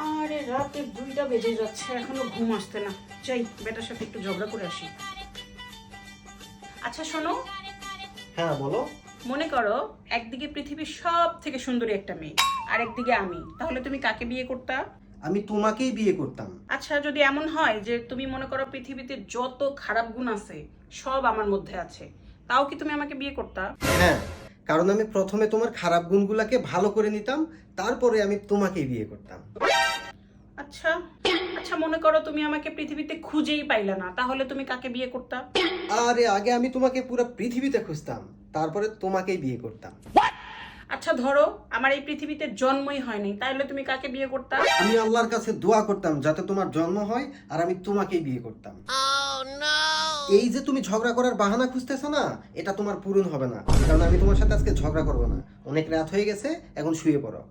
আরে রাতে 2টা বেজে যাচ্ছে, এখনো ঘুম আসছে না। যাই বেটার সাথে একটু ঝগড়া করে আসি। আচ্ছা শোনো, হ্যাঁ বলো। মনে করো একদিকে পৃথিবীর সব থেকে সুন্দরী একটা মেয়ে, আর একদিকে আমি, তাহলে তুমি কাকে বিয়ে করতা? আমি তোমাকেই বিয়ে করতাম। আচ্ছা যদি এমন হয় যে তুমি মনে করো পৃথিবীতে যত খারাপ গুণ আছে সব আমার মধ্যে আছে, তাও কি তুমি আমাকে বিয়ে করতা? হ্যাঁ, কারণ আমি প্রথমে তোমার খারাপ গুণগুলাকে ভালো করে নিতাম, তারপরে আমি তোমাকেই বিয়ে করতাম। আচ্ছা আচ্ছা মনে করো তুমি আমাকে পৃথিবীতে খুঁজেই পাইলা না, তাহলে তুমি কাকে বিয়ে করতা? আরে আগে আমি তোমাকে পুরো পৃথিবীতে খুঁজতাম, তারপরে তোমাকেই বিয়ে করতাম। আচ্ছা ধরো আমার এই পৃথিবীতে জন্মই হয়নি, তাহলে তুমি কাকে বিয়ে করতা? আমি আল্লাহর কাছে দোয়া করতাম যাতে তোমার জন্ম হয় আর আমি তোমাকেই বিয়ে করতাম। এই যে তুমি ঝগড়া করার বাহানা খুঁজতেছো না, এটা তোমার পূরণ হবে না, কারণ আমি তোমার সাথে আজকে ঝগড়া করবো না। অনেক রাত হয়ে গেছে, এখন শুয়ে পড়ো।